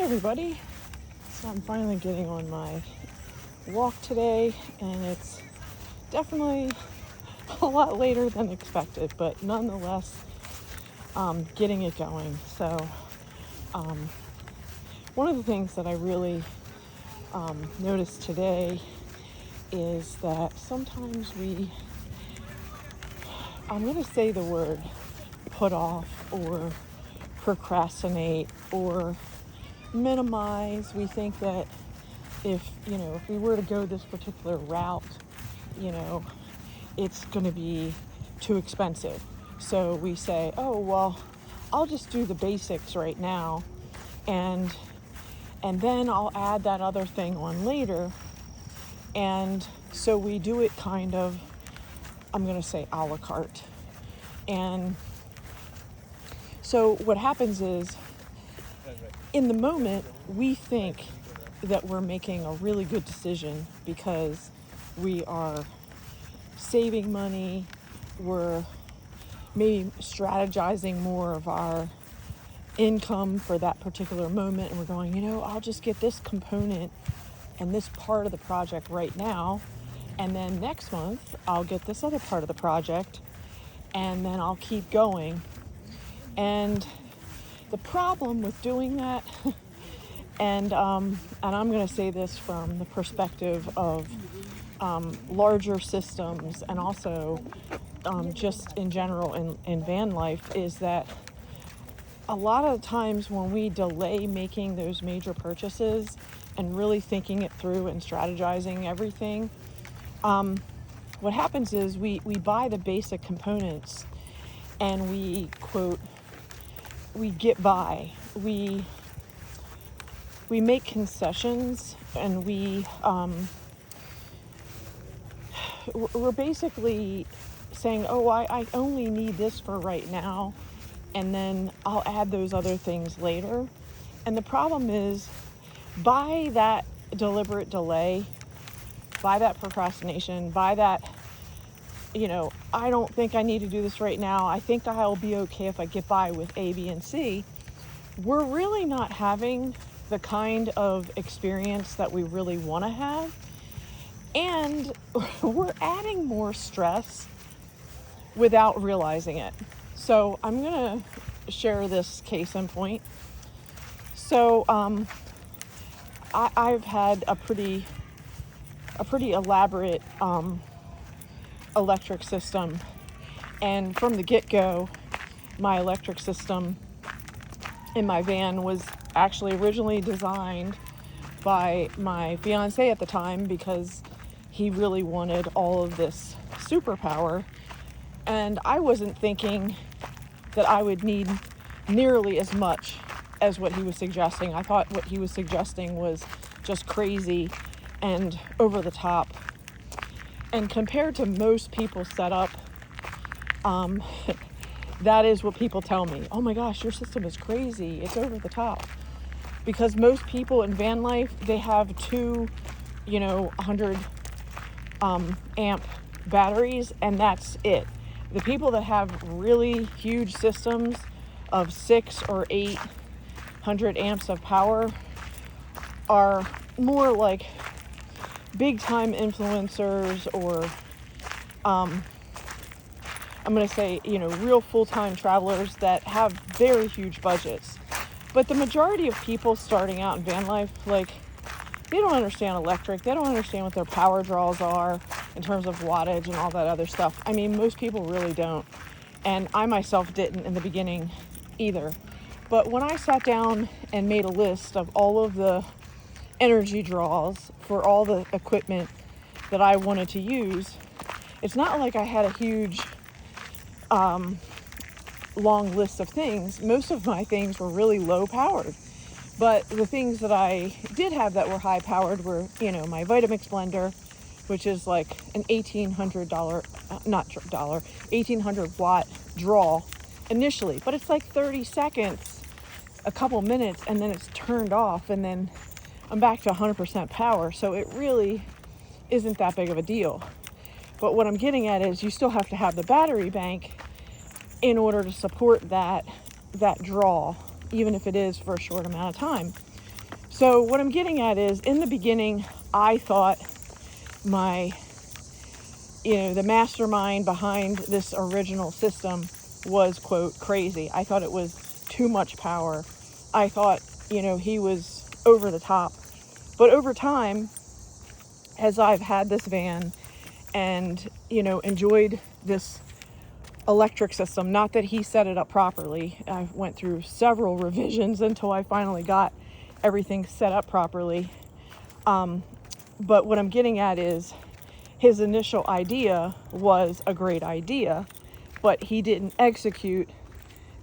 Hey everybody, so I'm finally getting on my walk today, and it's definitely a lot later than expected, but nonetheless getting it going. So one of the things that I really noticed today is that sometimes I'm going to say the word put off or procrastinate or minimize. We think that if we were to go this particular route, it's going to be too expensive. So we say, oh, well, I'll just do the basics right now, and then I'll add that other thing on later. And so we do it kind of, I'm going to say, a la carte. And so what happens is, in the moment, we think that we're making a really good decision because we are saving money, we're maybe strategizing more of our income for that particular moment, and we're going, I'll just get this component and this part of the project right now, and then next month I'll get this other part of the project, and then I'll keep going. And the problem with doing that, and I'm going to say this from the perspective of larger systems, and also just in general in van life, is that a lot of the times when we delay making those major purchases and really thinking it through and strategizing everything, what happens is we buy the basic components and we, quote, we get by. We make concessions, and we're basically saying, oh, I only need this for right now, and then I'll add those other things later. And the problem is, by that deliberate delay, by that procrastination, by that, I don't think I need to do this right now, I think I'll be okay if I get by with A, B, and C, we're really not having the kind of experience that we really want to have. And we're adding more stress without realizing it. So I'm going to share this case in point. So I've had a pretty elaborate electric system, and from the get-go, my electric system in my van was actually originally designed by my fiance at the time because he really wanted all of this superpower, and I wasn't thinking that I would need nearly as much as what he was suggesting. I thought what he was suggesting was just crazy and over the top. And compared to most people's setup, that is what people tell me. Oh my gosh, your system is crazy. It's over the top. Because most people in van life, they have two, 100 amp batteries, and that's it. The people that have really huge systems of 600 or 800 amps of power are more like big time influencers, or I'm going to say, real full-time travelers that have very huge budgets. But the majority of people starting out in van life, they don't understand electric. They don't understand what their power draws are in terms of wattage and all that other stuff. I mean, most people really don't. And I myself didn't in the beginning either. But when I sat down and made a list of all of the energy draws for all the equipment that I wanted to use, it's not like I had a huge long list of things. Most of my things were really low powered, but the things that I did have that were high powered were, my Vitamix blender, which is like an $1,800 watt draw initially, but it's like 30 seconds, a couple minutes, and then it's turned off, and then I'm back to 100% power. So it really isn't that big of a deal. But what I'm getting at is you still have to have the battery bank in order to support that draw, even if it is for a short amount of time. So what I'm getting at is, in the beginning, I thought the mastermind behind this original system was, quote, crazy. I thought it was too much power. I thought, he was over the top. But over time, as I've had this van and, enjoyed this electric system, not that he set it up properly. I went through several revisions until I finally got everything set up properly. But what I'm getting at is, his initial idea was a great idea, but he didn't execute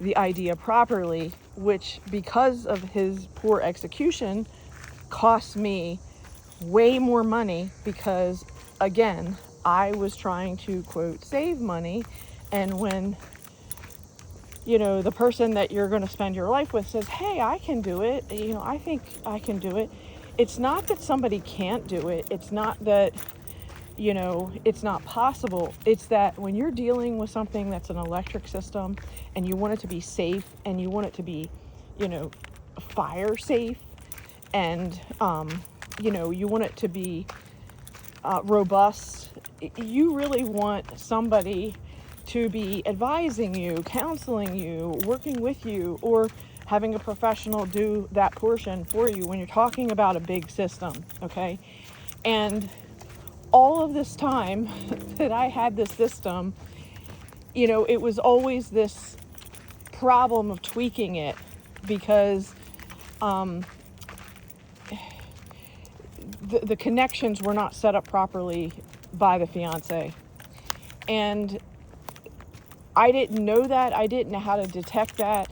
the idea properly, which, because of his poor execution, cost me way more money, because, again, I was trying to, quote, save money. And when, the person that you're going to spend your life with says, hey, I can do it, I think I can do it. It's not that somebody can't do it. It's not that, it's not possible. It's that when you're dealing with something that's an electric system and you want it to be safe and you want it to be, fire safe, and, you want it to be robust, you really want somebody to be advising you, counseling you, working with you, or having a professional do that portion for you when you're talking about a big system, okay? And all of this time that I had this system, it was always this problem of tweaking it, because the connections were not set up properly by the fiance. And I didn't know that. I didn't know how to detect that.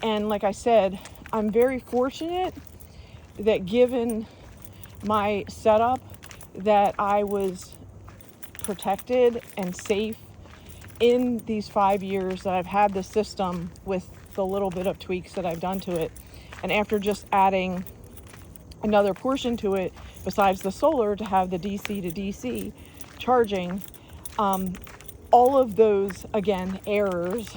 And like I said, I'm very fortunate that, given my setup, that I was protected and safe in these 5 years that I've had the system, with the little bit of tweaks that I've done to it. And after just adding another portion to it, besides the solar, to have the DC to DC charging, all of those, again, errors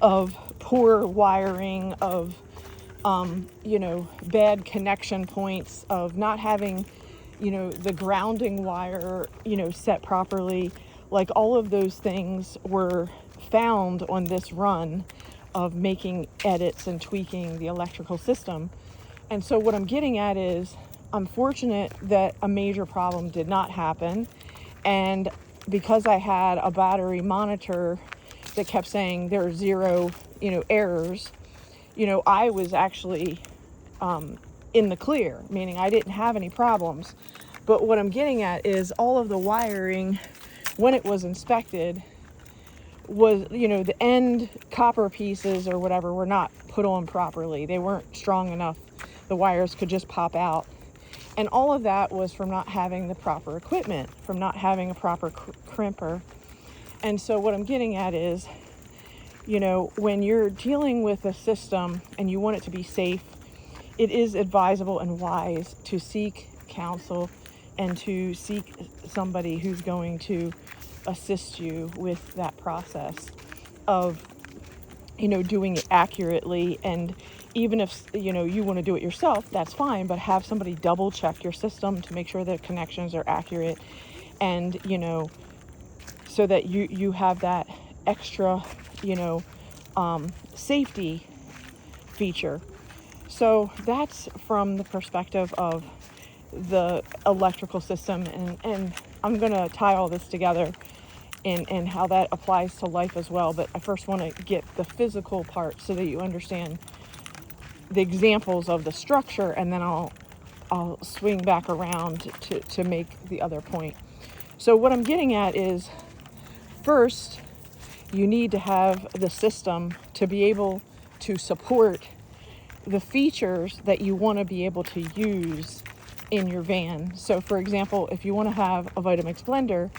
of poor wiring, of, bad connection points, of not having, the grounding wire, set properly, like all of those things were found on this run of making edits and tweaking the electrical system. And so what I'm getting at is, I'm fortunate that a major problem did not happen. And because I had a battery monitor that kept saying there are 0, errors, I was actually in the clear, meaning I didn't have any problems. But what I'm getting at is, all of the wiring, when it was inspected, was, the end copper pieces or whatever were not put on properly. They weren't strong enough. The wires could just pop out. And all of that was from not having the proper equipment, from not having a proper crimper. And so what I'm getting at is, when you're dealing with a system and you want it to be safe, it is advisable and wise to seek counsel and to seek somebody who's going to assist you with that process of, doing it accurately. And even if, you want to do it yourself, that's fine, but have somebody double check your system to make sure that connections are accurate, and, so that you have that extra, safety feature. So that's from the perspective of the electrical system, and I'm going to tie all this together and how that applies to life as well. But I first want to get the physical part so that you understand the examples of the structure, and then I'll swing back around to make the other point. So what I'm getting at is, first, you need to have the system to be able to support the features that you want to be able to use in your van. So for example, if you want to have a Vitamix blender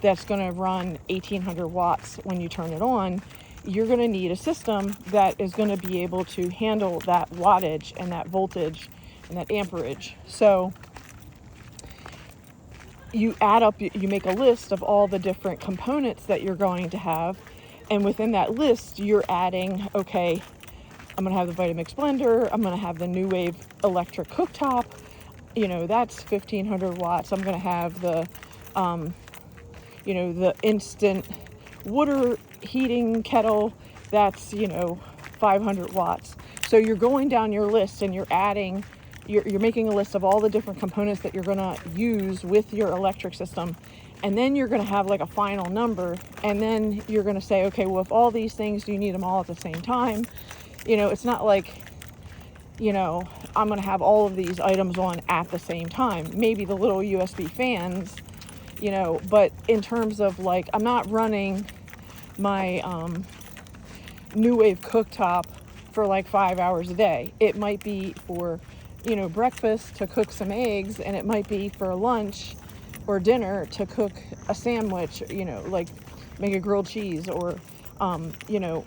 that's going to run 1800 watts when you turn it on, you're going to need a system that is going to be able to handle that wattage and that voltage and that amperage. So you add up, you make a list of all the different components that you're going to have, and within that list, you're adding, okay, I'm going to have the Vitamix blender. I'm going to have the New Wave electric cooktop. That's 1500 watts. I'm going to have the, the instant water heating kettle. That's, 500 watts. So you're going down your list and you're adding, you're making a list of all the different components that you're going to use with your electric system. And then you're going to have like a final number. And then you're going to say, okay, well, if all these things, do you need them all at the same time? It's not like, I'm going to have all of these items on at the same time. Maybe the little USB fans, but in terms of like, I'm not running my New Wave cooktop for like 5 hours a day. It might be for, breakfast to cook some eggs, and it might be for lunch or dinner to cook a sandwich, like make a grilled cheese or,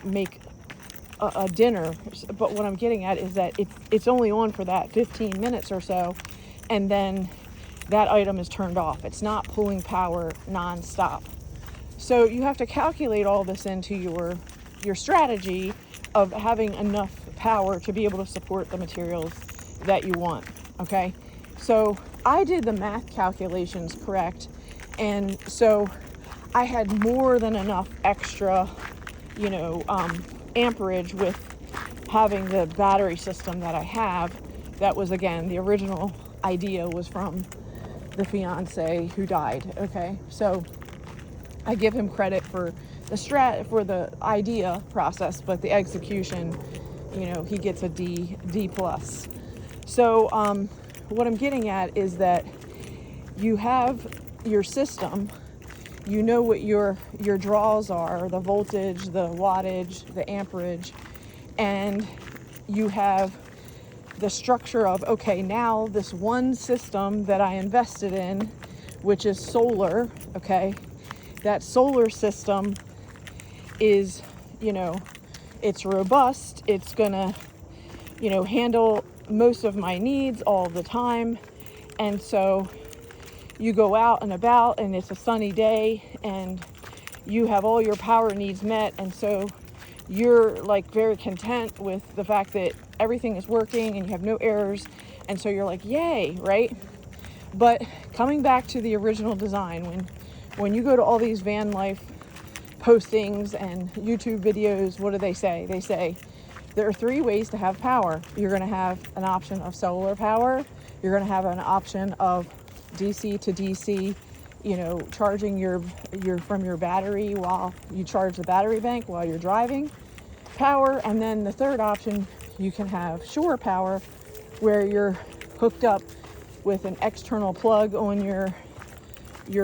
make a dinner. But what I'm getting at is that it's only on for that 15 minutes or so, and then that item is turned off. It's not pulling power nonstop. So you have to calculate all this into your strategy of having enough power to be able to support the materials that you want. Okay, so I did the math calculations correct, and so I had more than enough extra amperage with having the battery system that I have. That was, again, the original idea was from the fiance who died. Okay, so I give him credit for the idea process, but the execution, he gets a D plus. So what I'm getting at is that you have your system, what your draws are, the voltage, the wattage, the amperage, and you have the structure of, okay, now this one system that I invested in, which is solar, okay, that solar system is, it's robust, it's gonna, handle most of my needs all the time. And so you go out and about and it's a sunny day and you have all your power needs met, and so you're like very content with the fact that everything is working and you have no errors, and so you're like, yay, right? But coming back to the original design, when you go to all these van life postings and YouTube videos, what do they say? They say there are 3 ways to have power. You're going to have an option of solar power. You're going to have an option of DC to DC, charging your from your battery while you charge the battery bank while you're driving power. And then the third option, you can have shore power, where you're hooked up with an external plug on your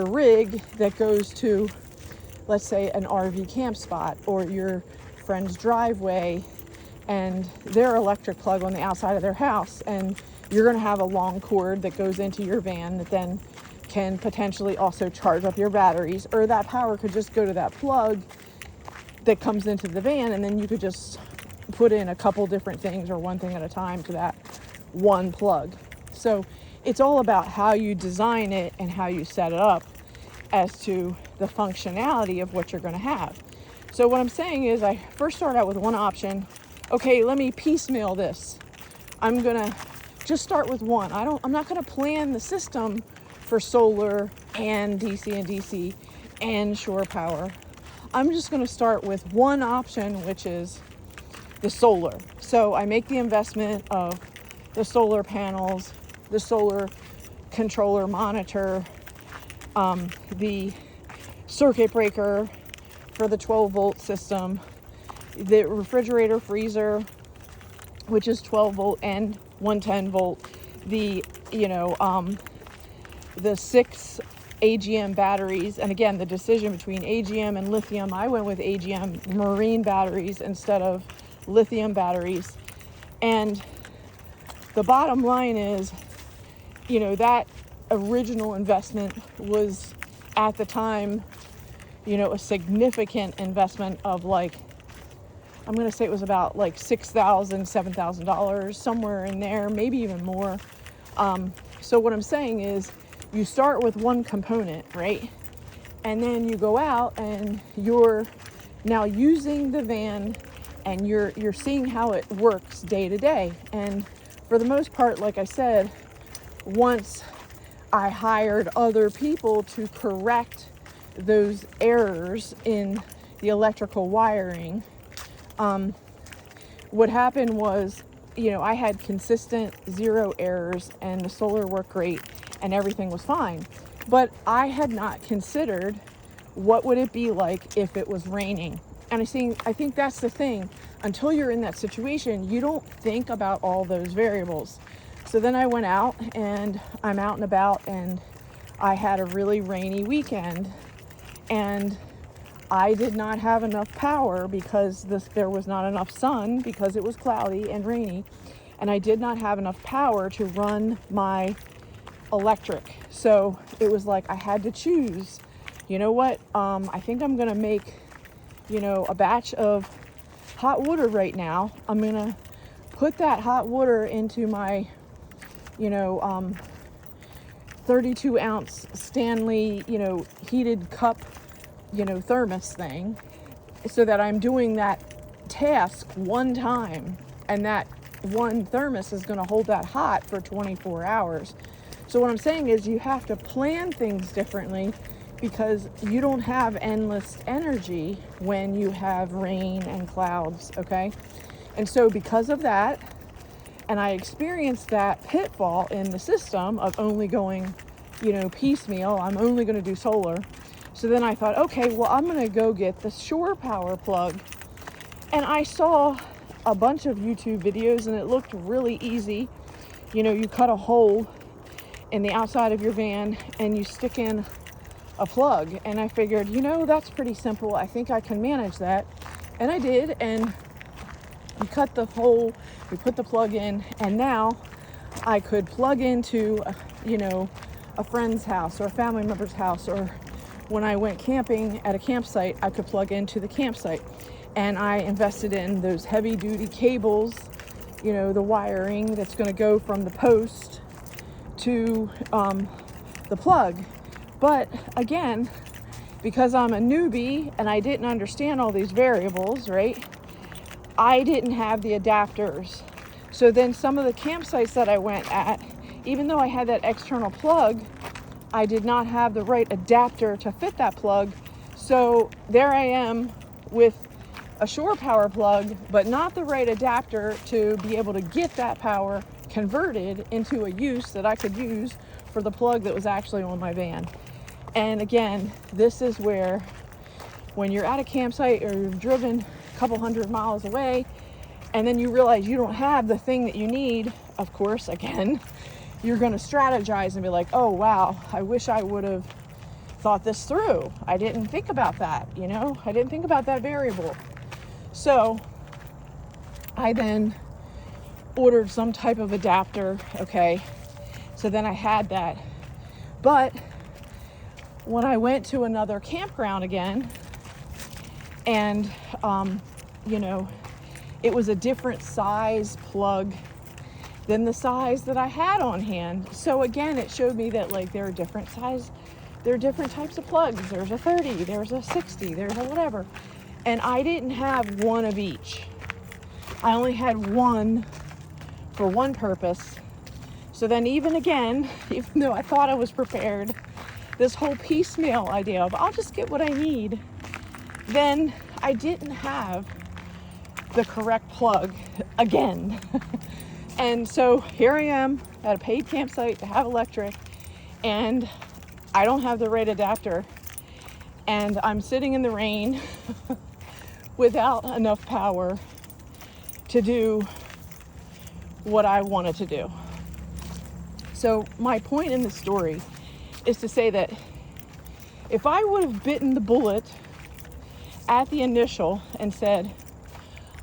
rig that goes to, let's say, an RV camp spot or your friend's driveway and their electric plug on the outside of their house. And you're going to have a long cord that goes into your van that then can potentially also charge up your batteries, or that power could just go to that plug that comes into the van, and then you could just put in a couple different things or one thing at a time to that one plug. So it's all about how you design it and how you set it up as to the functionality of what you're going to have. So what I'm saying is, I first start out with one option. Okay, let me piecemeal this. I'm going to just start with one. I'm not going to plan the system for solar and DC and shore power. I'm just going to start with one option, which is the solar. So I make the investment of the solar panels, the solar controller monitor, the circuit breaker for the 12-volt system, the refrigerator freezer, which is 12 volt and 110 volt, the 6 AGM batteries. And again, the decision between AGM and lithium, I went with AGM marine batteries instead of lithium batteries. And the bottom line is, that original investment was at the time, a significant investment of like, I'm going to say it was about like $6,000, $7,000, somewhere in there, maybe even more. So what I'm saying is, you start with one component, right? And then you go out and you're now using the van and you're seeing how it works day to day. And for the most part, like I said, once I hired other people to correct those errors in the electrical wiring, what happened was, I had consistent 0 errors and the solar worked great and everything was fine. But I had not considered what would it be like if it was raining. And I think that's the thing. Until you're in that situation, you don't think about all those variables. So then I went out and I'm out and about, and I had a really rainy weekend, and I did not have enough power because there was not enough sun because it was cloudy and rainy, and I did not have enough power to run my electric. So it was like I had to choose. You know what? I think I'm gonna make, a batch of hot water right now. I'm gonna put that hot water into my, 32 ounce Stanley, heated cup, thermos thing, so that I'm doing that task one time, and that one thermos is going to hold that hot for 24 hours. So what I'm saying is you have to plan things differently, because you don't have endless energy when you have rain and clouds, okay? And so because of that, and I experienced that pitfall in the system of only going, piecemeal, I'm only going to do solar. So then I thought, okay, well, I'm going to go get the shore power plug. And I saw a bunch of YouTube videos, and it looked really easy. You cut a hole in the outside of your van and you stick in a plug. And I figured, that's pretty simple. I think I can manage that. And I did. And we cut the hole, we put the plug in, and now I could plug into, a friend's house or a family member's house, or when I went camping at a campsite, I could plug into the campsite. And I invested in those heavy duty cables, the wiring that's going to go from the post to the plug. But again, because I'm a newbie and I didn't understand all these variables, right? I didn't have the adapters. So then some of the campsites that I went at, even though I had that external plug, I did not have the right adapter to fit that plug. So there I am with a shore power plug, but not the right adapter to be able to get that power converted into a use that I could use for the plug that was actually on my van. And again, this is where, when you're at a campsite or you've driven a couple 100 miles away, and then you realize you don't have the thing that you need, of course, again, you're going to strategize and be like, oh, wow, I wish I would have thought this through. I didn't think about that, I didn't think about that variable. So I then ordered some type of adapter, okay? So then I had that. But when I went to another campground again, and, it was a different size plug than the size that I had on hand. So again, it showed me that there are different types of plugs. There's a 30, there's a 60, there's a whatever. And I didn't have one of each. I only had one for one purpose. So then even though I thought I was prepared, this whole piecemeal idea of I'll just get what I need, then I didn't have the correct plug again. And so here I am at a paid campsite to have electric, and I don't have the right adapter, and I'm sitting in the rain without enough power to do what I wanted to do. So my point in the story is to say that if I would have bitten the bullet at the initial and said,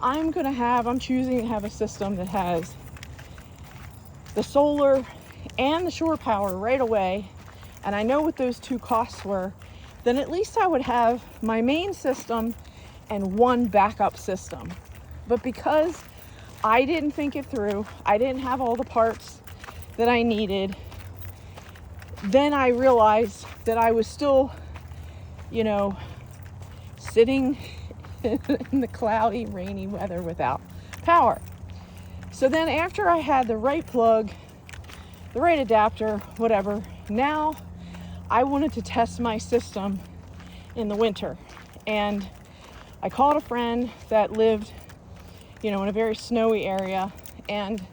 I'm choosing to have a system that has the solar and the shore power right away, and I know what those two costs were, then at least I would have my main system and one backup system. But because I didn't think it through, I didn't have all the parts that I needed, then I realized that I was still, sitting in the cloudy, rainy weather without power. So then after I had the right plug, the right adapter, whatever, now I wanted to test my system in the winter. And I called a friend that lived, in a very snowy area, and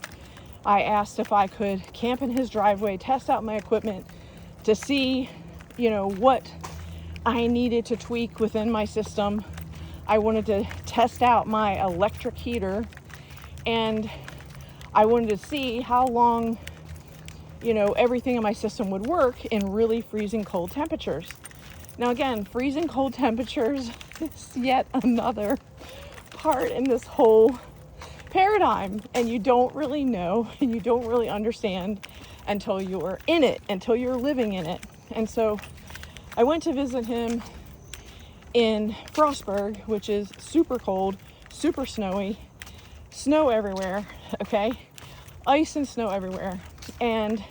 I asked if I could camp in his driveway, test out my equipment to see, what I needed to tweak within my system. I wanted to test out my electric heater, and I wanted to see how long, everything in my system would work in really freezing cold temperatures. Now again, freezing cold temperatures is yet another part in this whole paradigm, and you don't really know and you don't really understand until you're in it, until you're living in it. And so I went to visit him in Frostburg, which is super cold, super snowy, snow everywhere, okay? Ice and snow everywhere. And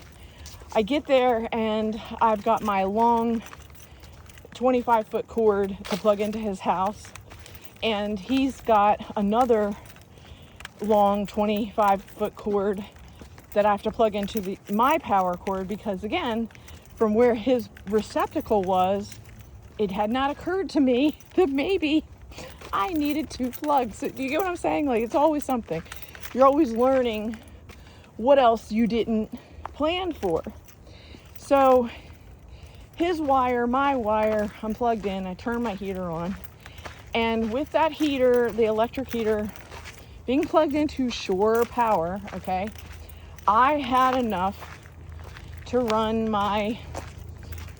I get there and I've got my long 25-foot cord to plug into his house, and he's got another long 25-foot cord that I have to plug into my power cord, because again, from where his receptacle was, it had not occurred to me that maybe I needed 2 plugs. Do you get what I'm saying? Like, it's always something. You're always learning what else you didn't plan for. So his wire, my wire, I'm plugged in, I turn my heater on. And with that heater, the electric heater, being plugged into shore power, okay, I had enough to run my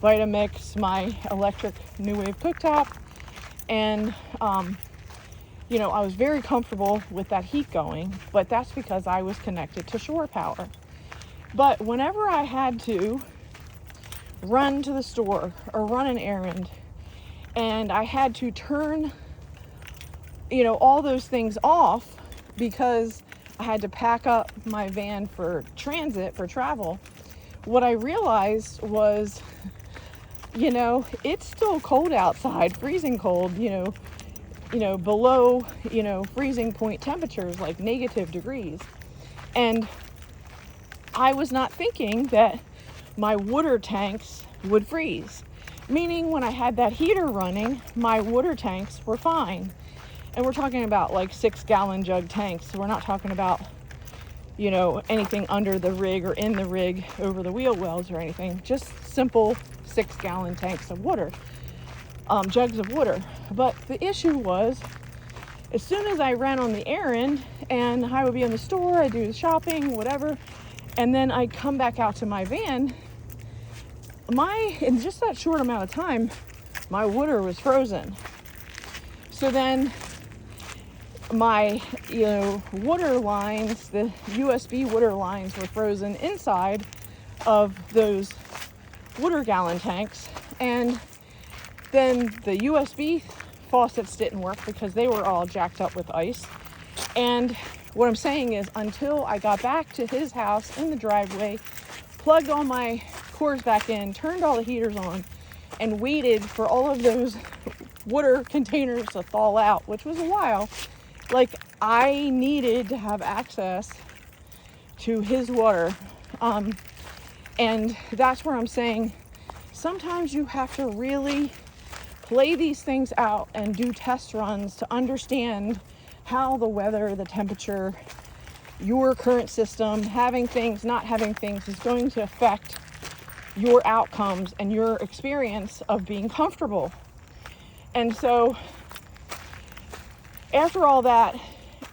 Vitamix, my electric New Wave cooktop, and I was very comfortable with that heat going, but that's because I was connected to shore power. But whenever I had to run to the store or run an errand, and I had to turn, all those things off because I had to pack up my van for transit, for travel, what I realized was, it's still cold outside, freezing cold, below, freezing point temperatures, like negative degrees. And I was not thinking that my water tanks would freeze. Meaning when I had that heater running, my water tanks were fine. And we're talking about like 6-gallon jug tanks. So we're not talking about, anything under the rig or in the rig over the wheel wells or anything. Just simple 6-gallon tanks of water, jugs of water. But the issue was, as soon as I ran on the errand and I would be in the store, I'd do the shopping, whatever, and then I'd come back out to my van, in just that short amount of time, my water was frozen. So then my, water lines, the USB water lines were frozen inside of those water gallon tanks. And then the USB faucets didn't work because they were all jacked up with ice. And what I'm saying is, until I got back to his house in the driveway, plugged all my cords back in, turned all the heaters on, and waited for all of those water containers to thaw out, which was a while, like, I needed to have access to his water. And that's where I'm saying sometimes you have to really play these things out and do test runs to understand how the weather, the temperature, your current system, having things, not having things, is going to affect your outcomes and your experience of being comfortable. And so after all that,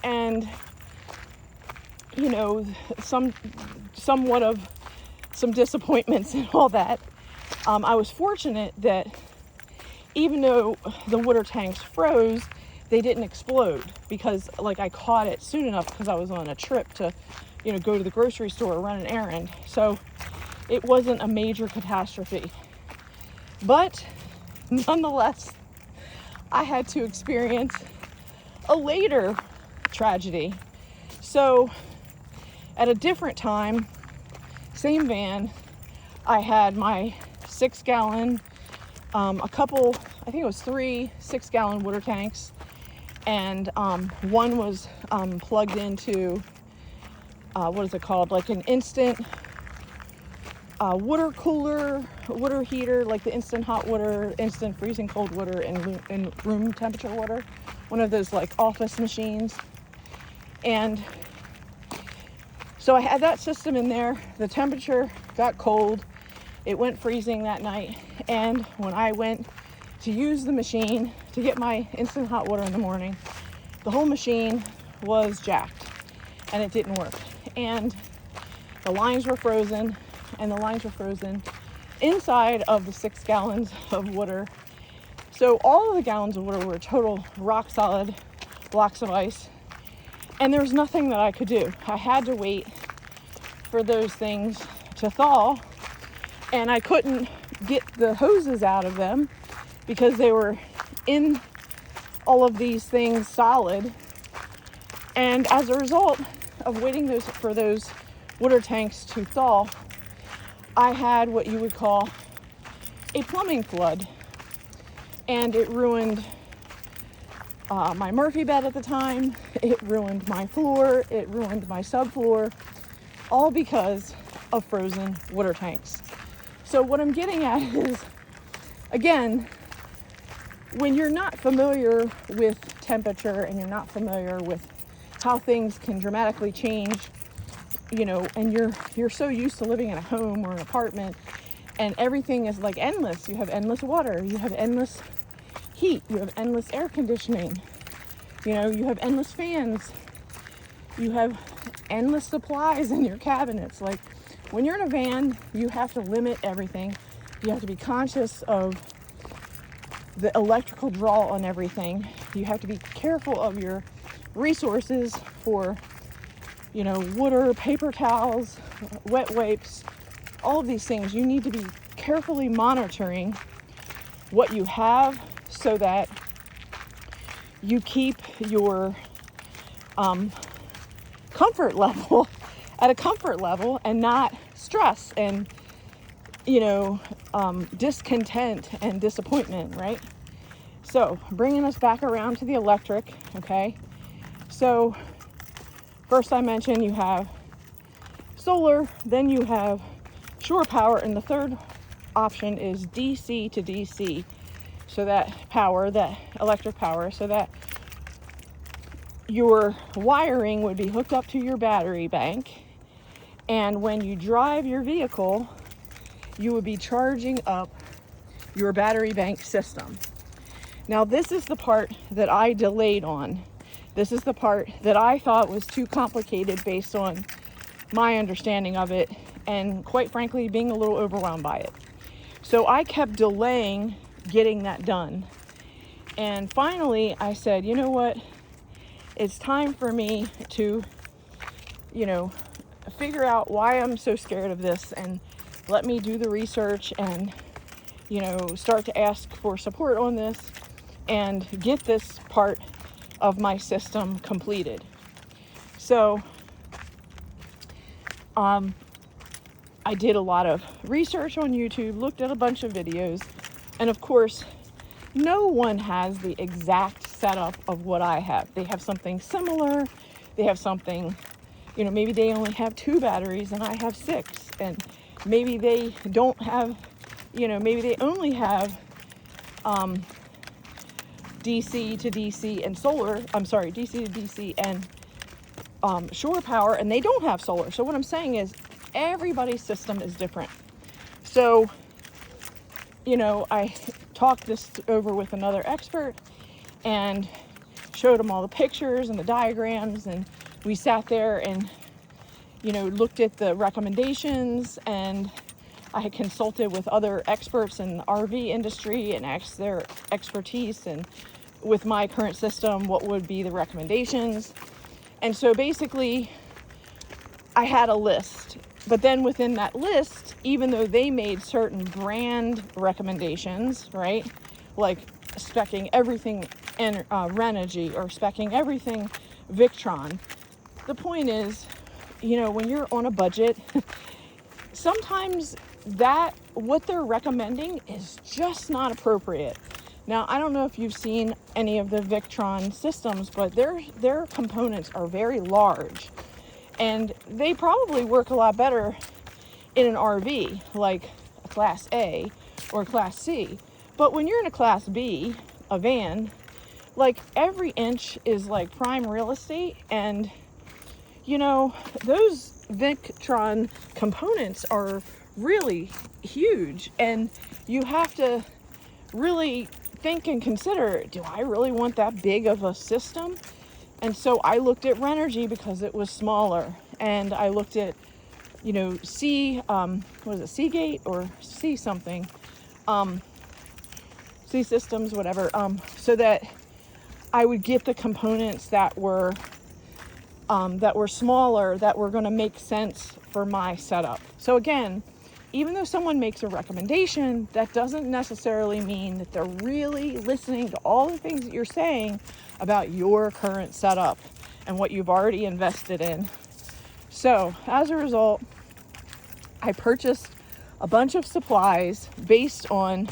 and somewhat of some disappointments and all that, I was fortunate that even though the water tanks froze, they didn't explode, because I caught it soon enough because I was on a trip to, go to the grocery store, run an errand. So it wasn't a major catastrophe. But nonetheless, I had to experience a later tragedy. So at a different time, same van, I had my 6-gallon, I think it was 3 6-gallon water tanks, And one was plugged into, what is it called? Like an instant water cooler, water heater, like the instant hot water, instant freezing cold water, and room temperature water. One of those like office machines. And so I had that system in there. The temperature got cold. It went freezing that night. And when I went to use the machine to get my instant hot water in the morning, the whole machine was jacked and it didn't work. And the lines were frozen, and the lines were frozen inside of the 6 gallons of water. So all of the gallons of water were total rock solid blocks of ice. And there was nothing that I could do. I had to wait for those things to thaw, and I couldn't get the hoses out of them because they were in all of these things solid. And as a result of waiting for those water tanks to thaw, I had what you would call a plumbing flood. And it ruined my Murphy bed at the time. It ruined my floor. It ruined my subfloor, all because of frozen water tanks. So what I'm getting at is, again, when you're not familiar with temperature and you're not familiar with how things can dramatically change, you know, and you're so used to living in a home or an apartment, and everything is like endless. You have endless water, you have endless heat, you have endless air conditioning, you know, you have endless fans, you have endless supplies in your cabinets. Like, when you're in a van, you have to limit everything. You have to be conscious of the electrical draw on everything. You have to be careful of your resources for, you know, water, paper towels, wet wipes, all of these things. You need to be carefully monitoring what you have so that you keep your comfort level at a comfort level and not stress and, you know, discontent and disappointment, right? So bringing us back around to the electric, okay? So first I mentioned you have solar, then you have shore power, and the third option is DC to DC. So that electric power, so that your wiring would be hooked up to your battery bank. And when you drive your vehicle, you would be charging up your battery bank system. Now, this is the part that I delayed on. This is the part that I thought was too complicated based on my understanding of it, and quite frankly, being a little overwhelmed by it. So I kept delaying getting that done. And finally, I said, you know what? It's time for me to, you know, figure out why I'm so scared of this, and let me do the research and, you know, start to ask for support on this and get this part of my system completed. So I did a lot of research on YouTube, looked at a bunch of videos, and of course, no one has the exact setup of what I have. They have something similar. They have something, you know, maybe they only have 2 batteries and I have 6. And maybe they don't have, you know, maybe they only have DC to DC and solar. I'm sorry, DC to DC and shore power, and they don't have solar. So what I'm saying is everybody's system is different. So, you know, I talked this over with another expert and showed him all the pictures and the diagrams, and we sat there and, you know, looked at the recommendations, and I had consulted with other experts in the RV industry and asked their expertise, and with my current system, what would be the recommendations. And so basically I had a list, but then within that list, even though they made certain brand recommendations, right? Like speccing everything in Renogy or speccing everything Victron. The point is, you know, when you're on a budget, sometimes that what they're recommending is just not appropriate. Now, I don't know if you've seen any of the Victron systems, but their components are very large, and they probably work a lot better in an RV, like a Class A or Class C. But when you're in a Class B, a van, like every inch is like prime real estate, and you know, those Victron components are really huge, and you have to really think and consider, do I really want that big of a system? And so I looked at Renergy because it was smaller, and I looked at, you know, Seagate or C something, C Systems, whatever, so that I would get the components that were smaller, that were going to make sense for my setup. So again, even though someone makes a recommendation, that doesn't necessarily mean that they're really listening to all the things that you're saying about your current setup and what you've already invested in. So as a result, I purchased a bunch of supplies based on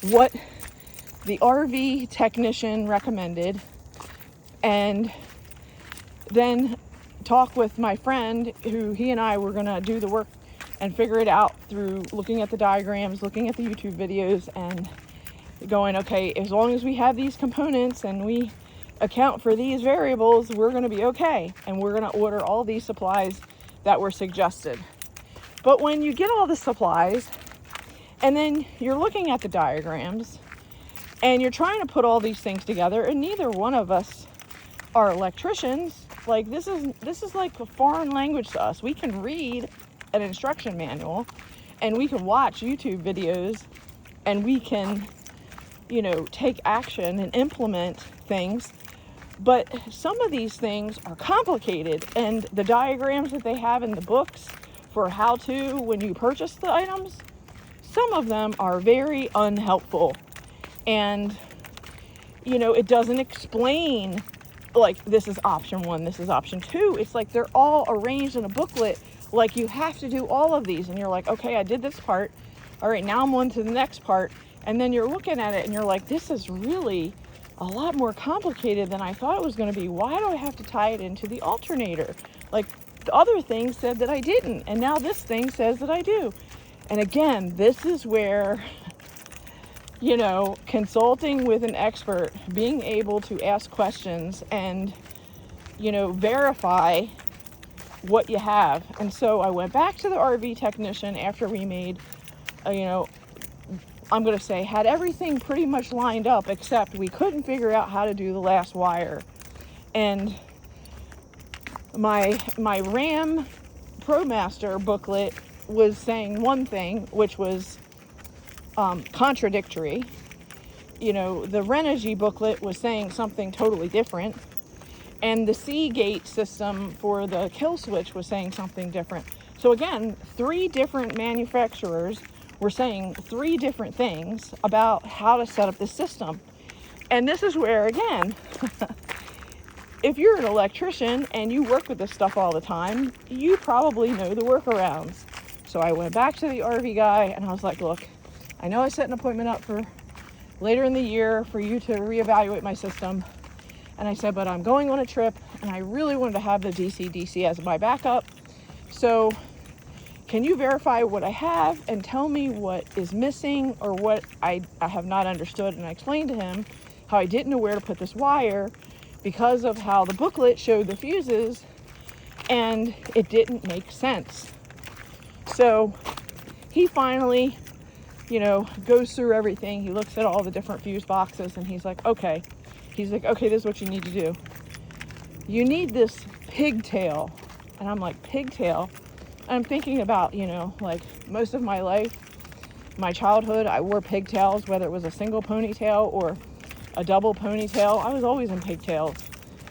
what the RV technician recommended, and then talk with my friend who he and I were going to do the work and figure it out through looking at the diagrams, looking at the YouTube videos, and going, okay, as long as we have these components and we account for these variables, we're going to be okay. And we're going to order all these supplies that were suggested. But when you get all the supplies and then you're looking at the diagrams and you're trying to put all these things together, and neither one of us are electricians, like this is like a foreign language to us. We can read an instruction manual and we can watch YouTube videos and we can, you know, take action and implement things, but some of these things are complicated, and the diagrams that they have in the books for how to, when you purchase the items, some of them are very unhelpful, and you know, it doesn't explain like this is option 1, this is option 2. It's like they're all arranged in a booklet like you have to do all of these, and you're like, okay, I did this part, all right, now I'm on to the next part. And then you're looking at it and you're like, this is really a lot more complicated than I thought it was going to be. Why do I have to tie it into the alternator? Like the other thing said that I didn't, and now this thing says that I do. And again, this is where, you know, consulting with an expert, being able to ask questions and, you know, verify what you have. And so I went back to the RV technician after we made, you know, I'm going to say had everything pretty much lined up, except we couldn't figure out how to do the last wire. And my RAM ProMaster booklet was saying one thing, which was contradictory. You know, the Renergy booklet was saying something totally different. And the Seagate system for the kill switch was saying something different. So again, 3 different manufacturers were saying 3 different things about how to set up the system. And this is where, again, if you're an electrician and you work with this stuff all the time, you probably know the workarounds. So I went back to the RV guy and I was like, look, I know I set an appointment up for later in the year for you to reevaluate my system. And I said, but I'm going on a trip and I really wanted to have the DC-DC as my backup. So can you verify what I have and tell me what is missing or what I have not understood? And I explained to him how I didn't know where to put this wire because of how the booklet showed the fuses and it didn't make sense. So he finally, you know, goes through everything. He looks at all the different fuse boxes and he's like, okay. He's like, okay, this is what you need to do. You need this pigtail. And I'm like, pigtail? I'm thinking about, you know, like most of my life, my childhood, I wore pigtails, whether it was a single ponytail or a double ponytail. I was always in pigtails.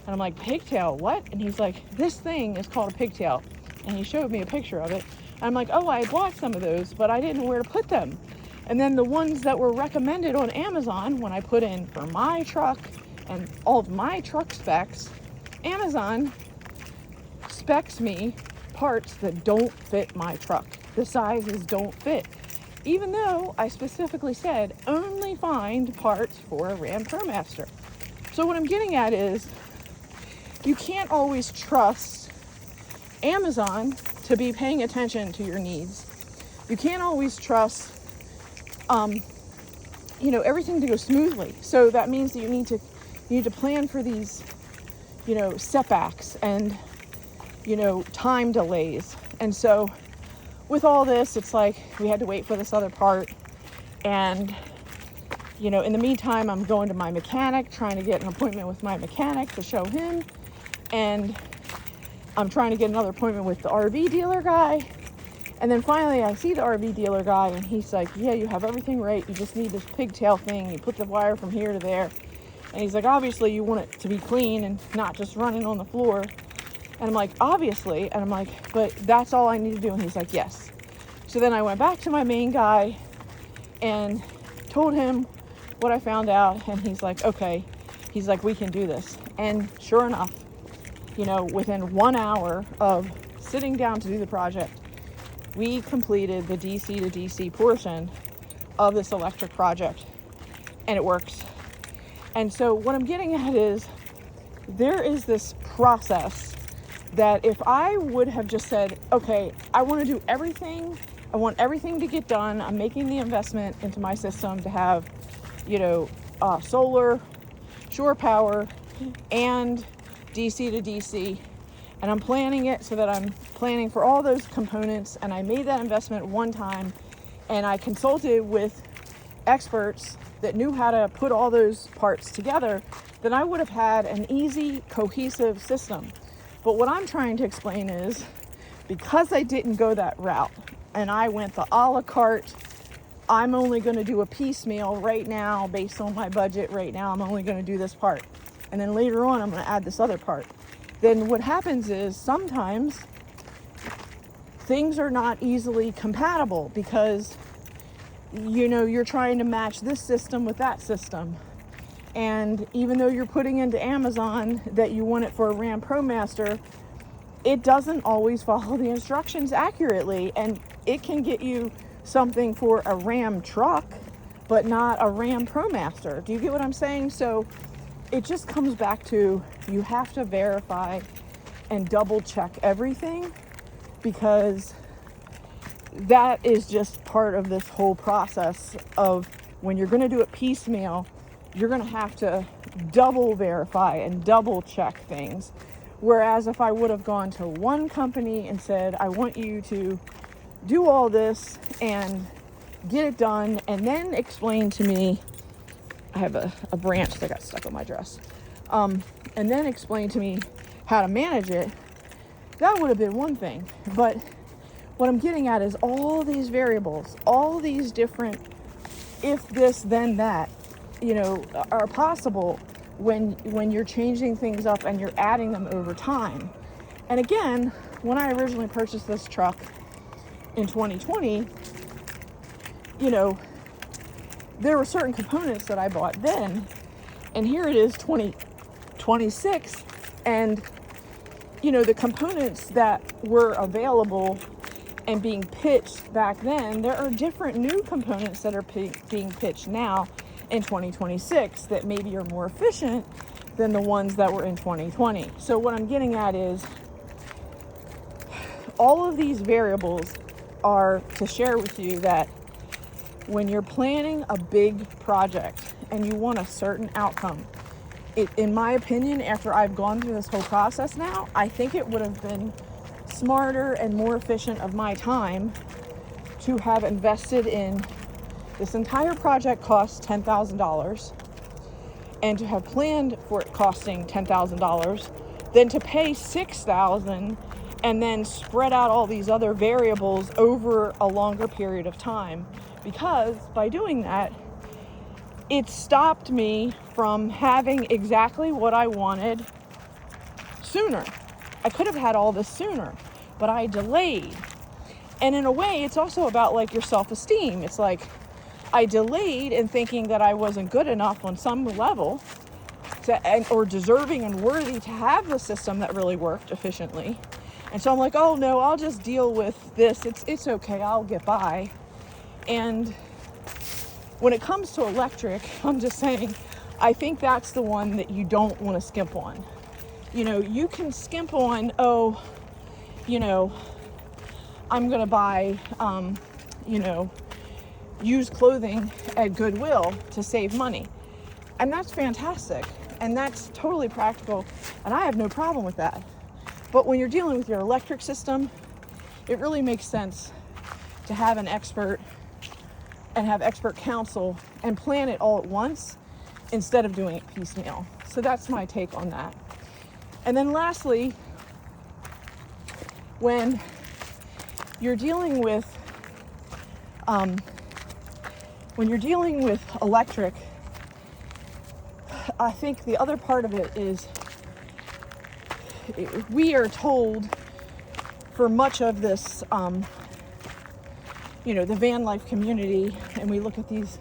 And I'm like, pigtail, what? And he's like, this thing is called a pigtail. And he showed me a picture of it. And I'm like, oh, I bought some of those, but I didn't know where to put them. And then the ones that were recommended on Amazon, when I put in for my truck and all of my truck specs, Amazon specs me parts that don't fit my truck. The sizes don't fit. even though I specifically said only find parts for a RAM ProMaster. So what I'm getting at is you can't always trust Amazon to be paying attention to your needs. You can't always trust everything to go smoothly. So that means that you need to plan for these, setbacks and, time delays. And so with all this, it's like we had to wait for this other part. And, in the meantime, I'm going to my mechanic, trying to get an appointment with my mechanic to show him. And I'm trying to get another appointment with the RV dealer guy. And then finally I see the RV dealer guy and he's like, yeah, you have everything right. You just need this pigtail thing. You put the wire from here to there. And he's like, obviously you want it to be clean and not just running on the floor. And I'm like, obviously. And I'm like, but that's all I need to do. And he's like, yes. So then I went back to my main guy and told him what I found out. And he's like, okay. He's like, we can do this. And sure enough, within 1 hour of sitting down to do the project, we completed the DC to DC portion of this electric project, and it works. And so what I'm getting at is there is this process that if I would have just said, okay, I want to do everything, I want everything to get done, I'm making the investment into my system to have, solar, shore power, and DC to DC, and I'm planning it so that I'm planning for all those components, and I made that investment one time, and I consulted with experts that knew how to put all those parts together, then I would have had an easy, cohesive system. But what I'm trying to explain is, because I didn't go that route, and I went the a la carte, I'm only going to do a piecemeal right now based on my budget right now, I'm only going to do this part. And then later on, I'm going to add this other part. Then what happens is sometimes things are not easily compatible because, you're trying to match this system with that system. And even though you're putting into Amazon that you want it for a RAM ProMaster, it doesn't always follow the instructions accurately. And it can get you something for a RAM truck, but not a RAM ProMaster. Do you get what I'm saying? So it just comes back to you have to verify and double check everything, because that is just part of this whole process of when you're going to do it piecemeal, you're going to have to double verify and double check things. Whereas if I would have gone to one company and said, I want you to do all this and get it done, and then explain to me, I have a branch that got stuck on my dress, and then explain to me how to manage it, that would have been one thing. But what I'm getting at is all these variables, all these different if this then that, are possible when you're changing things up and you're adding them over time. And again, when I originally purchased this truck in 2020, there were certain components that I bought then, and here it is 2026, and the components that were available and being pitched back then, there are different new components that are being pitched now in 2026 that maybe are more efficient than the ones that were in 2020. So what I'm getting at is all of these variables are to share with you that when you're planning a big project and you want a certain outcome, in my opinion, after I've gone through this whole process now, I think it would have been smarter and more efficient of my time to have invested in this entire project costs $10,000, and to have planned for it costing $10,000, than to pay $6,000 and then spread out all these other variables over a longer period of time. Because by doing that, it stopped me from having exactly what I wanted sooner. I could have had all this sooner, but I delayed. And in a way, it's also about like your self-esteem. It's like I delayed in thinking that I wasn't good enough on some level or deserving and worthy to have the system that really worked efficiently. And so I'm like, oh no, I'll just deal with this. It's okay, I'll get by. And when it comes to electric, I'm just saying, I think that's the one that you don't want to skimp on. You know, you can skimp on, oh, you know, I'm going to buy, you know, used clothing at Goodwill to save money. And that's fantastic. And that's totally practical. And I have no problem with that. But when you're dealing with your electric system, it really makes sense to have an expert and have expert counsel and plan it all at once instead of doing it piecemeal. So that's my take on that. And then lastly, when you're dealing with electric, I think the other part of it is we are told for much of this, you know, the van life community, and we look at these,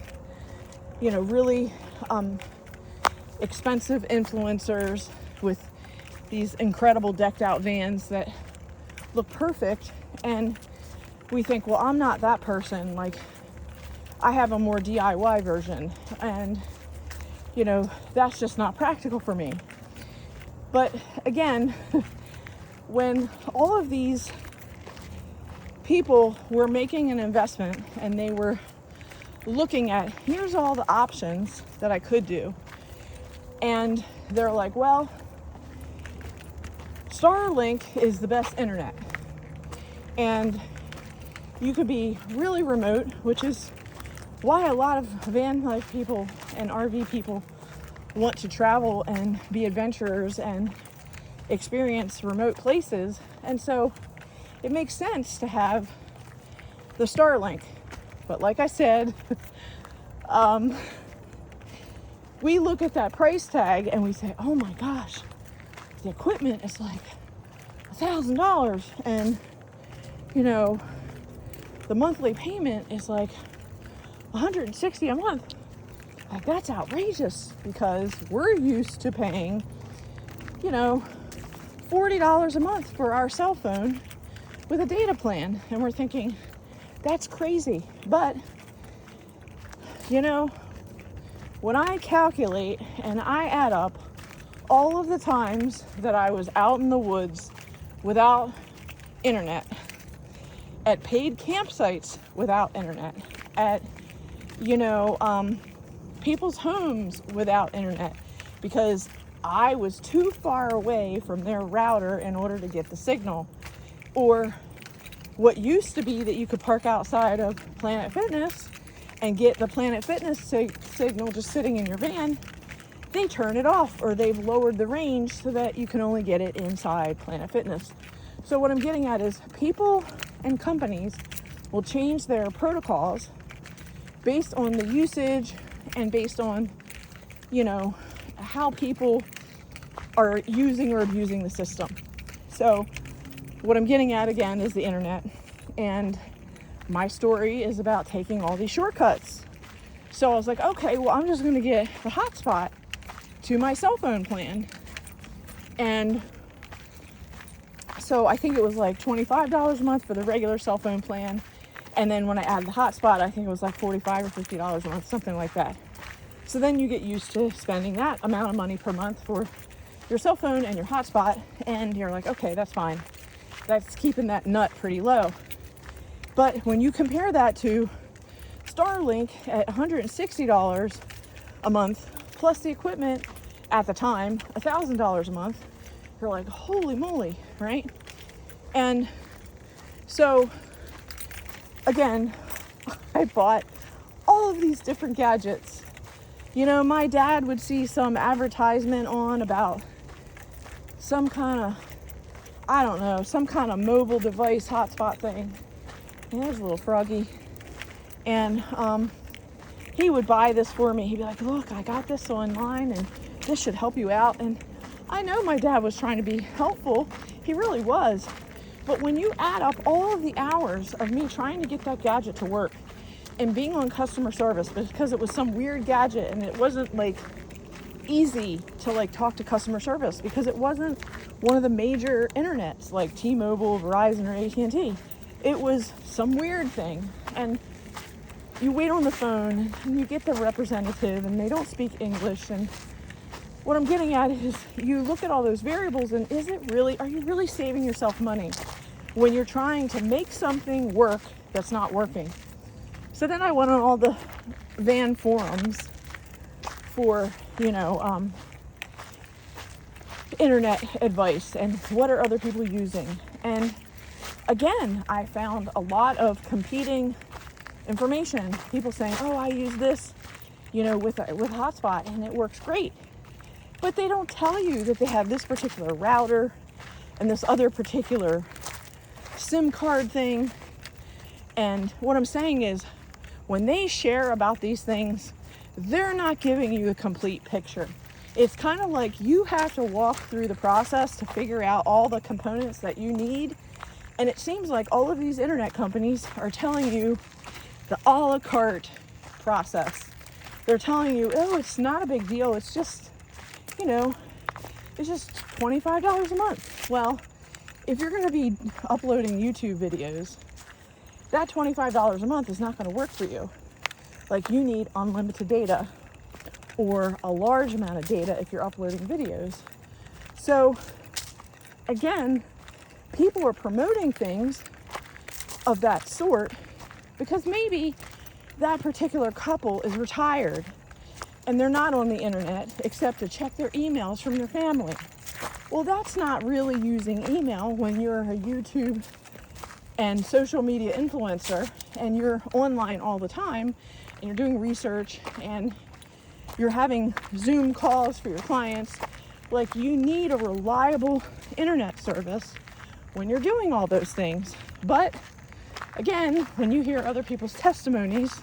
you know, really expensive influencers with these incredible decked out vans that look perfect, and we think, well, I'm not that person, like I have a more DIY version, and you know, that's just not practical for me. But again, when all of these people were making an investment and they were looking at, here's all the options that I could do, and they're like, well, Starlink is the best internet, and you could be really remote, which is why a lot of van life people and RV people want to travel and be adventurers and experience remote places. And so it makes sense to have the Starlink. But like I said, we look at that price tag and we say, oh my gosh, the equipment is like $1,000, and you know, the monthly payment is like $160 a month. Like, that's outrageous, because we're used to paying, you know, $40 a month for our cell phone with a data plan, and we're thinking that's crazy. But you know, when I calculate and I add up all of the times that I was out in the woods without internet, at paid campsites without internet, at, you know, people's homes without internet, because I was too far away from their router in order to get the signal. Or what used to be that you could park outside of Planet Fitness and get the Planet Fitness signal just sitting in your van, they turn it off, or they've lowered the range so that you can only get it inside Planet Fitness. So what I'm getting at is people and companies will change their protocols based on the usage and based on, you know, how people are using or abusing the system. So what I'm getting at again is the internet, and my story is about taking all these shortcuts. So I was like, okay, well, I'm just going to get the hotspot to my cell phone plan. And so I think it was like $25 a month for the regular cell phone plan. And then when I add the hotspot, I think it was like $45 or $50 a month, something like that. So then you get used to spending that amount of money per month for your cell phone and your hotspot. And you're like, okay, that's fine. That's keeping that nut pretty low. But when you compare that to Starlink at $160 a month, plus the equipment at the time, $1,000 a month, you're like, holy moly, right? And so, again, I bought all of these different gadgets. You know, my dad would see some advertisement on about some kind of, I don't know, some kind of mobile device hotspot thing. And there's a little froggy. And he would buy this for me. He'd be like, look, I got this online and this should help you out. And I know my dad was trying to be helpful. He really was. But when you add up all of the hours of me trying to get that gadget to work and being on customer service because it was some weird gadget and it wasn't like easy to like talk to customer service because it wasn't one of the major internets like T-Mobile, Verizon, or AT&T. It was some weird thing. And you wait on the phone and you get the representative and they don't speak English. And what I'm getting at is you look at all those variables and are you really saving yourself money when you're trying to make something work that's not working? So then I went on all the van forums for, internet advice and what are other people using. And again, I found a lot of competing information. People saying, oh, I use this, with hotspot and it works great. But they don't tell you that they have this particular router and this other particular SIM card thing. And what I'm saying is, when they share about these things, they're not giving you a complete picture. It's kind of like you have to walk through the process to figure out all the components that you need. And it seems like all of these internet companies are telling you the a la carte process. They're telling you, oh, it's not a big deal. It's just, it's just $25 a month. Well, if you're going to be uploading YouTube videos, that $25 a month is not going to work for you. Like, you need unlimited data or a large amount of data if you're uploading videos. So again, people are promoting things of that sort because maybe that particular couple is retired and they're not on the internet except to check their emails from their family. Well, that's not really using email when you're a YouTube and social media influencer and you're online all the time and you're doing research and you're having Zoom calls for your clients. Like, you need a reliable internet service when you're doing all those things. But again, when you hear other people's testimonies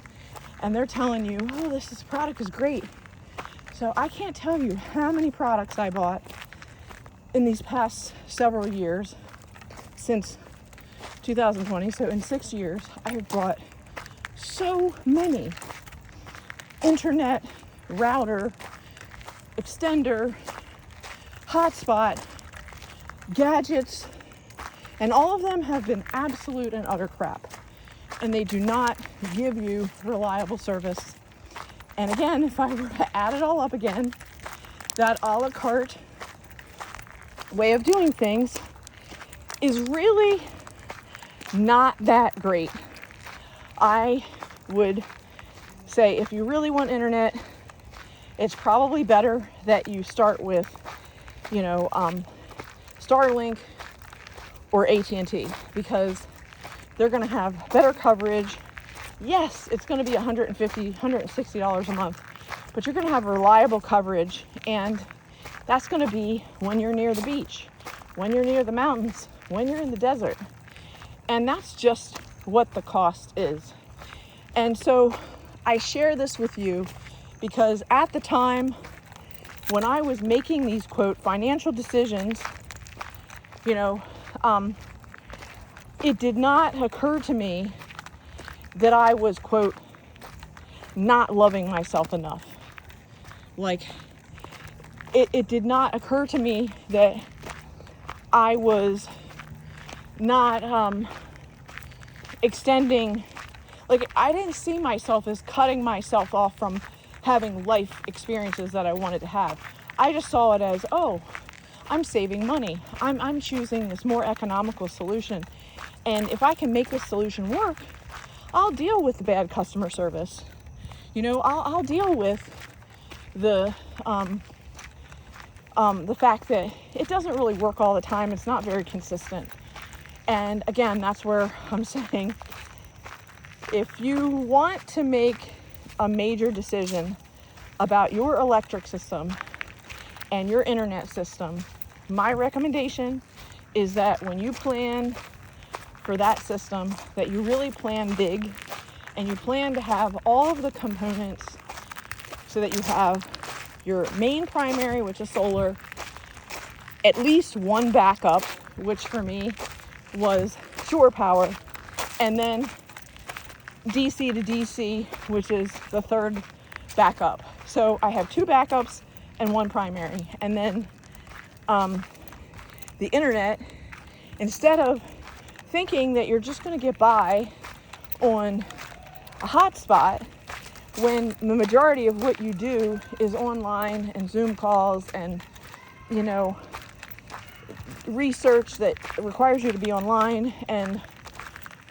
and they're telling you, oh, this product is great. So I can't tell you how many products I bought in these past several years since 2020. So in 6 years, I have bought so many internet, router, extender, hotspot, gadgets, and all of them have been absolute and utter crap. And they do not give you reliable service. And again, if I were to add it all up again, that a la carte way of doing things is really not that great. I would say if you really want internet, it's probably better that you start with, Starlink or AT&T, because they're going to have better coverage. Yes, it's going to be $150, $160 a month, but you're going to have reliable coverage, and that's going to be when you're near the beach, when you're near the mountains, when you're in the desert. And that's just what the cost is. And so I share this with you because at the time when I was making these, quote, financial decisions, it did not occur to me that I was, quote, not loving myself enough. Like, it did not occur to me that I was not extending, like, I didn't see myself as cutting myself off from having life experiences that I wanted to have. I just saw it as, oh, I'm saving money. I'm choosing this more economical solution. And if I can make this solution work, I'll deal with the bad customer service. I'll deal with the fact that it doesn't really work all the time. It's not very consistent. And again, that's where I'm saying, if you want to make a major decision about your electric system and your internet system, my recommendation is that when you plan for that system, that you really plan big and you plan to have all of the components so that you have your main primary, which is solar, at least one backup, which for me was shore power, and then DC to DC, which is the third backup. So I have two backups and one primary. And then the internet, instead of thinking that you're just going to get by on a hotspot when the majority of what you do is online and Zoom calls and, you know, research that requires you to be online? And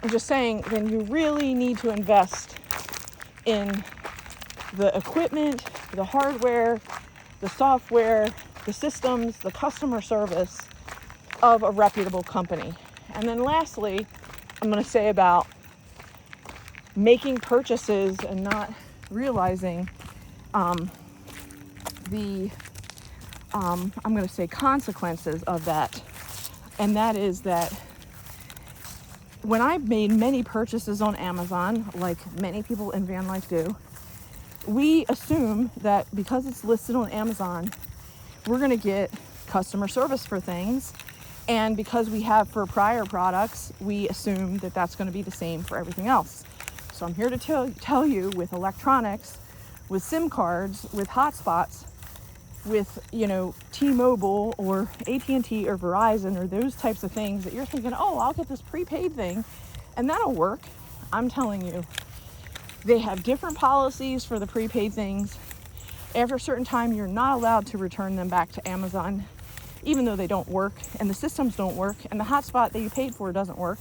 I'm just saying, then you really need to invest in the equipment, the hardware, the software, the systems, the customer service of a reputable company. And then lastly, I'm going to say about making purchases and not realizing I'm going to say consequences of that. And that is that when I made many purchases on Amazon, like many people in van life do, we assume that because it's listed on Amazon, we're going to get customer service for things. And because we have for prior products, we assume that that's going to be the same for everything else. So I'm here to tell you, with electronics, with SIM cards, with hotspots, with, you know, T-Mobile or AT&T or Verizon or those types of things that you're thinking, oh, I'll get this prepaid thing and that'll work. I'm telling you, they have different policies for the prepaid things. After a certain time, you're not allowed to return them back to Amazon, even though they don't work and the systems don't work and the hotspot that you paid for doesn't work.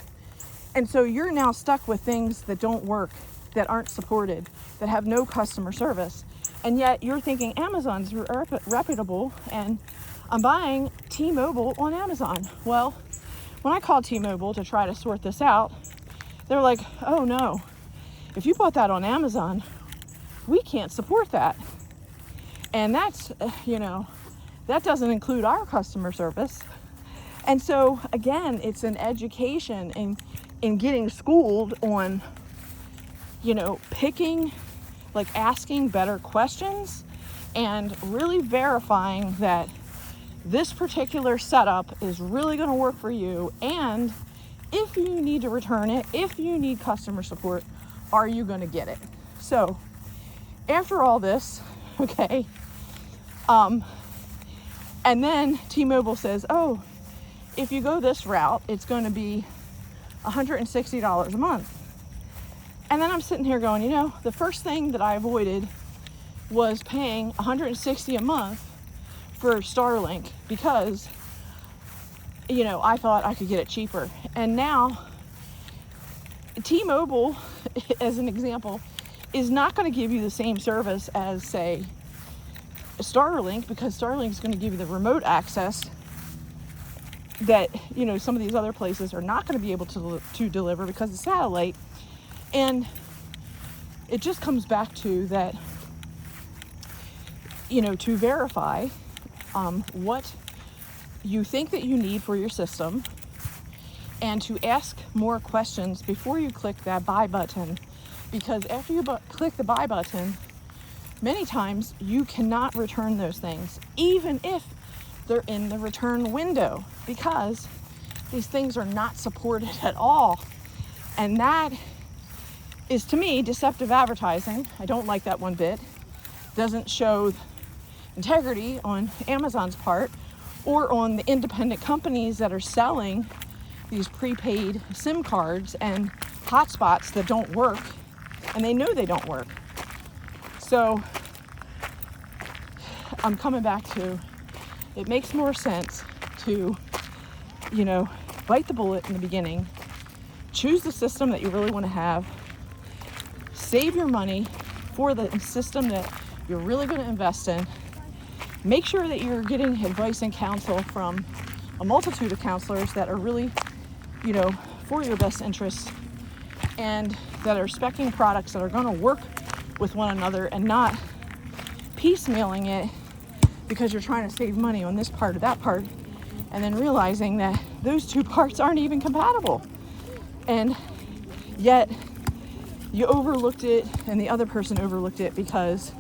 And so you're now stuck with things that don't work, that aren't supported, that have no customer service. And yet you're thinking Amazon's reputable and I'm buying T-Mobile on Amazon. Well, when I called T-Mobile to try to sort this out, they're like, oh no, if you bought that on Amazon, we can't support that. And that's, you know, that doesn't include our customer service. And so again, it's an education in getting schooled on, you know, picking, like asking better questions and really verifying that this particular setup is really going to work for you. And if you need to return it, if you need customer support, are you going to get it? So after all this, okay, and then T-Mobile says, oh, if you go this route, it's going to be $160 a month. And then I'm sitting here going, you know, the first thing that I avoided was paying $160 a month for Starlink because, you know, I thought I could get it cheaper. And now T-Mobile, as an example, is not going to give you the same service as, say, Starlink, because Starlink is going to give you the remote access that, you know, some of these other places are not going to be able to deliver because of satellite. And it just comes back to that, you know, to verify what you think that you need for your system and to ask more questions before you click that buy button. Because after you click the buy button, many times you cannot return those things, even if they're in the return window, because these things are not supported at all. And that is, to me, deceptive advertising. I don't like that one bit. Doesn't show integrity on Amazon's part or on the independent companies that are selling these prepaid SIM cards and hotspots that don't work, and they know they don't work. So I'm coming back to, it makes more sense to, you know, bite the bullet in the beginning, choose the system that you really want to have, save your money for the system that you're really going to invest in. Make sure that you're getting advice and counsel from a multitude of counselors that are really, you know, for your best interests and that are speccing products that are going to work with one another and not piecemealing it because you're trying to save money on this part or that part and then realizing that those two parts aren't even compatible. And yet you overlooked it and the other person overlooked it because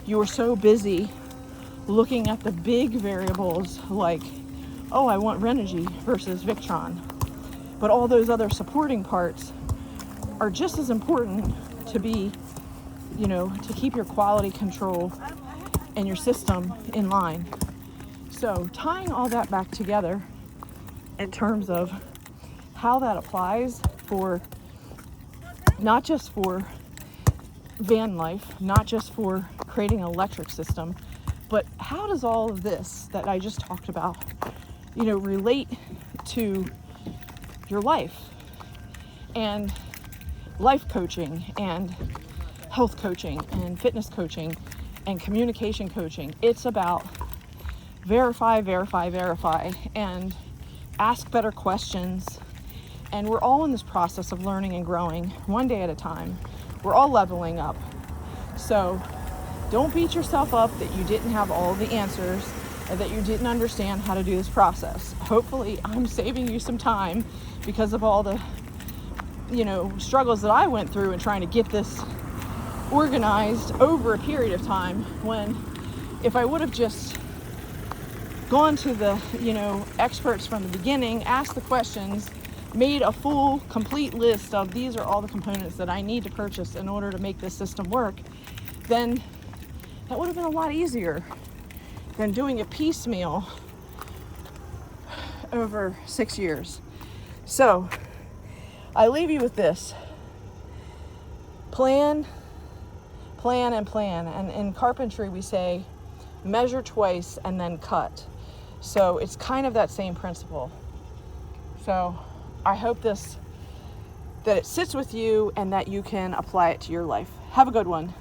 you were so busy looking at the big variables like, oh, I want Renogy versus Victron. But all those other supporting parts are just as important to be, you know, to keep your quality control and your system in line. So tying all that back together in terms of how that applies for, not just for van life, not just for creating an electric system, but how does all of this that I just talked about, relate to your life and life coaching and health coaching and fitness coaching and communication coaching? It's about verify, and ask better questions. And we're all in this process of learning and growing one day at a time. We're all leveling up. So don't beat yourself up that you didn't have all the answers and that you didn't understand how to do this process. Hopefully I'm saving you some time because of all the, struggles that I went through in trying to get this organized over a period of time, when if I would have just gone to the, experts from the beginning, asked the questions, made a full, complete list of these are all the components that I need to purchase in order to make this system work, then that would have been a lot easier than doing a piecemeal over 6 years. So I leave you with this. Plan. And in carpentry, we say measure twice and then cut. So it's kind of that same principle. So I hope that it sits with you and that you can apply it to your life. Have a good one.